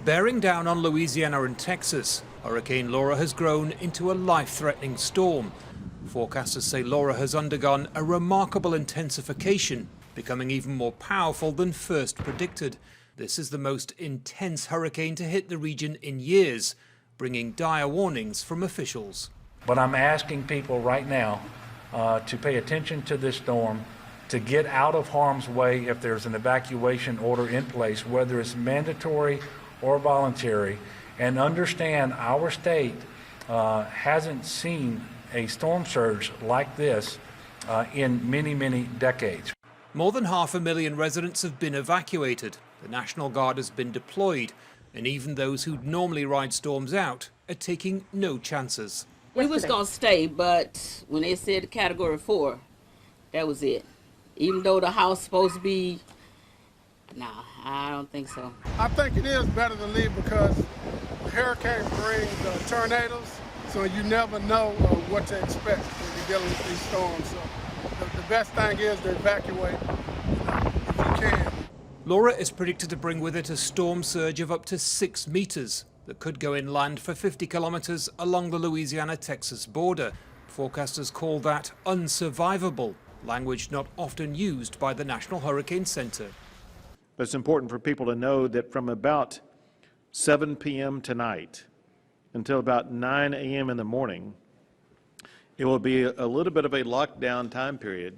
Bearing down on Louisiana and Texas, Hurricane Laura has grown into a life-threatening storm. Forecasters say Laura has undergone a remarkable intensification, becoming even more powerful than first predicted. This is the most intense hurricane to hit the region in years, bringing dire warnings from officials. But I'm asking people right now to pay attention to this storm, to get out of harm's way if there's an evacuation order in place, whether it's mandatory or voluntary, and understand our state hasn't seen a storm surge like this in many, many decades. More than 500,000 residents have been evacuated. The National Guard has been deployed, and even those who'd normally ride storms out are taking no chances. We was gonna stay, but when they said Category 4, that was it. Even though the house supposed to be, nah, I don't think so. I think it is better to leave because the hurricane brings tornadoes, so you never know what to expect when you're dealing with these storms. So the best thing is to evacuate if you can. Laura is predicted to bring with it a storm surge of up to 6 meters that could go inland for 50 kilometers along the Louisiana-Texas border. Forecasters call that unsurvivable, language not often used by the National Hurricane Center. But it's important for people to know that from about 7 p.m. tonight until about 9 a.m. in the morning, it will be a little bit of a lockdown time period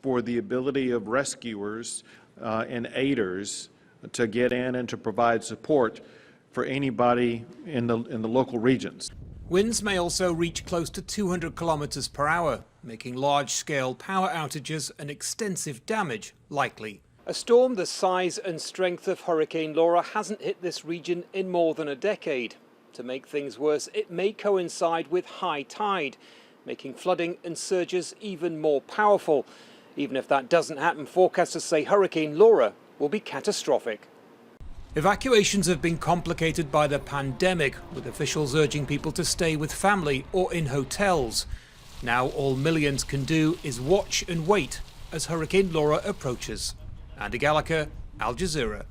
for the ability of rescuers and aiders to get in and to provide support for anybody in the local regions. Winds may also reach close to 200 kilometers per hour, making large-scale power outages and extensive damage likely. A storm the size and strength of Hurricane Laura hasn't hit this region in more than a decade. To make things worse, it may coincide with high tide, making flooding and surges even more powerful. Even if that doesn't happen, forecasters say Hurricane Laura will be catastrophic. Evacuations have been complicated by the pandemic, with officials urging people to stay with family or in hotels. Now all millions can do is watch and wait as Hurricane Laura approaches. Andy Gallacher, Al Jazeera.